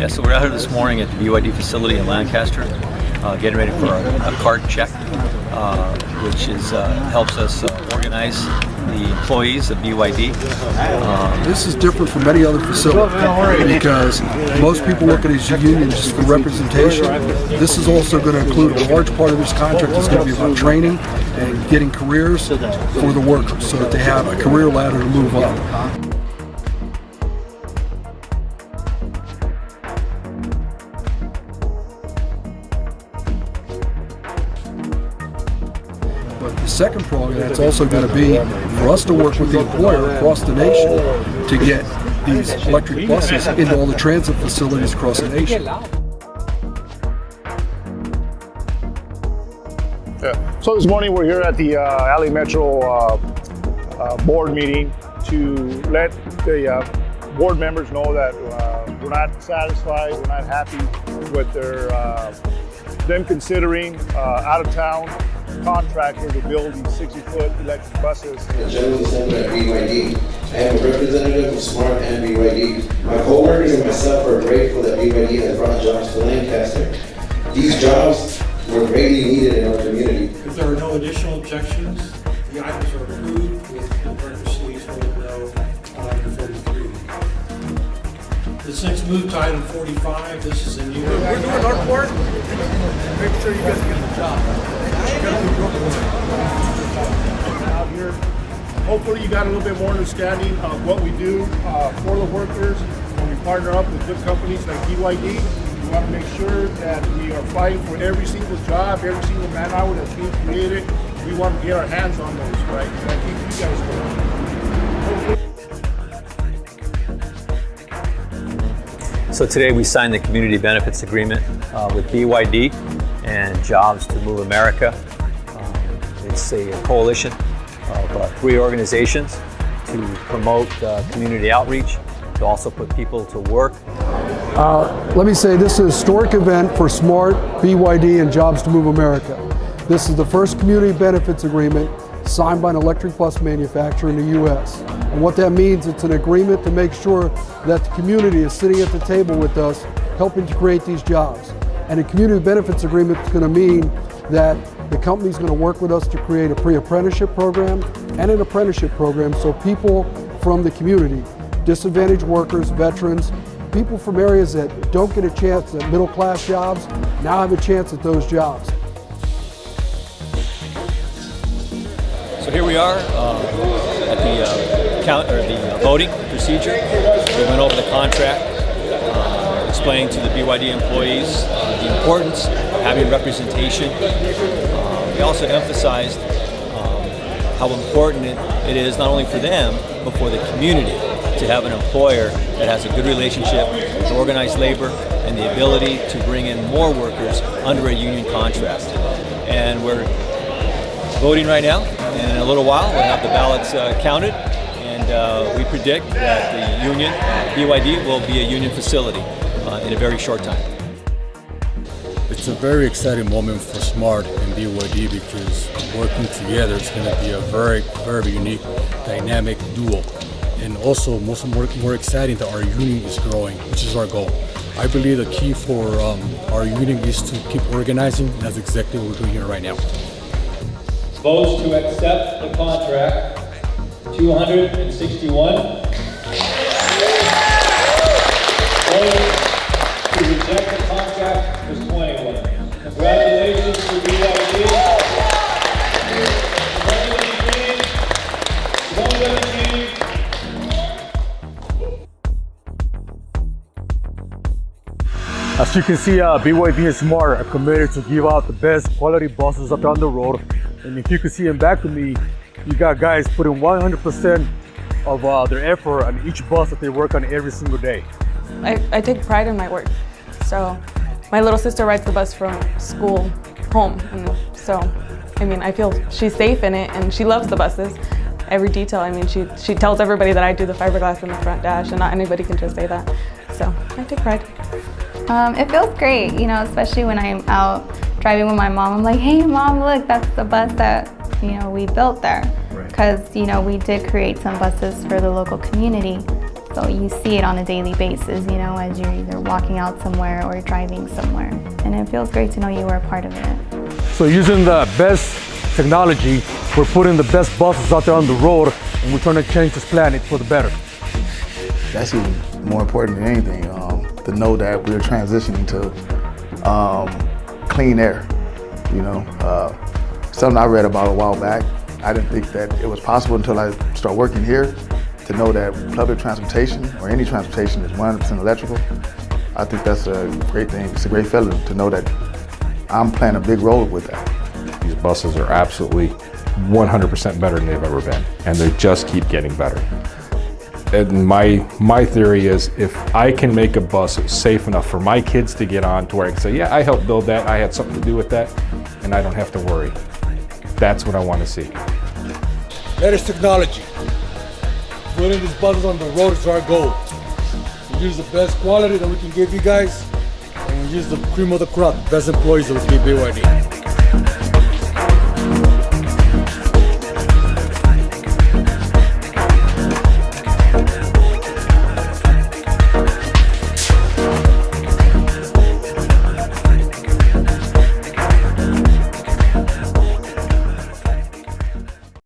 So we're out here this morning at the BYD facility in Lancaster, getting ready for a card check, which helps us organize the employees of BYD. This is different from any other facility because most people look at it as a union just for representation. This is also going to include a large part of this contract is going to be about training and getting careers for the workers so that they have a career ladder to move up. But the second prong that's also going to be for us to work with the employer across the nation to get these electric buses into all the transit facilities across the nation. Yeah. So this morning we're here at the LA Metro board meeting to let the board members know that we're not satisfied, we're not happy with them considering out-of-town contractor to build these 60-foot electric buses. The General Assembly at BYD. I am a representative of SMART and BYD. My co-workers and myself are grateful that BYD has brought jobs to Lancaster. These jobs were greatly needed in our community. If there are no additional objections, the items are approved with the record sleeves voted no on item 43. Let's next move to item 45. This is a new... We're doing our part. Make sure you guys get the job. Out here, hopefully you got a little bit more understanding of what we do for the workers. When we partner up with good companies like BYD, we want to make sure that we are fighting for every single job, every single man hour that's being created. We want to get our hands on those, right? And I think you guys will. So today we signed the community benefits agreement with BYD and Jobs to Move America. It's a coalition of 3 organizations to promote community outreach, to also put people to work. Let me say this is a historic event for SMART, BYD, and Jobs to Move America. This is the first community benefits agreement signed by an electric bus manufacturer in the U.S. And what that means, it's an agreement to make sure that the community is sitting at the table with us, helping to create these jobs. And a community benefits agreement is going to mean that the company is going to work with us to create a pre-apprenticeship program and an apprenticeship program so people from the community, disadvantaged workers, veterans, people from areas that don't get a chance at middle-class jobs, now have a chance at those jobs. So here we are at the voting procedure. We went over the contract, explaining to the BYD employees the importance of having representation. We also emphasized how important it is not only for them, but for the community to have an employer that has a good relationship with organized labor and the ability to bring in more workers under a union contract. And we're voting right now, and in a little while we'll have the ballots counted, and we predict that the union, BYD, will be a union facility in a very short time. It's a very exciting moment for SMART and BYD because working together is going to be a very, very unique, dynamic duo. And also, more exciting that our union is growing, which is our goal. I believe the key for our union is to keep organizing, and that's exactly what we're doing here right now. Votes to accept the contract, 261. Votes to reject the contract was 21. Congratulations to BYD. As you can see, BYD and SMART are committed to give out the best quality buses up on the road. And if you can see in back of me, you got guys putting 100% of their effort on each bus that they work on every single day. I take pride in my work. So my little sister rides the bus from school home. And so, I mean, I feel she's safe in it and she loves the buses. Every detail, I mean, she tells everybody that I do the fiberglass in the front dash and not anybody can just say that. So I take pride. It feels great, you know, especially when I'm out driving with my mom. I'm like, hey mom, look, that's the bus that, you know, we built there. Because, you know, we did create some buses for the local community. So you see it on a daily basis, you know, as you're either walking out somewhere or driving somewhere. And it feels great to know you were a part of it. So using the best technology, we're putting the best buses out there on the road, and we're trying to change this planet for the better. That's even more important than anything, to know that we're transitioning to clean air. You know, something I read about a while back. I didn't think that it was possible until I started working here to know that public transportation or any transportation is 100% electrical. I think that's a great thing. It's a great feeling to know that I'm playing a big role with that. These buses are absolutely 100% better than they've ever been, and they just keep getting better. And my theory is, if I can make a bus safe enough for my kids to get on, to where I can say, yeah, I helped build that, I had something to do with that, and I don't have to worry. That's what I want to see. Latest technology. Putting these buses on the road is our goal. We use the best quality that we can give you guys, and we use the cream of the crop, best employees that we can BYD.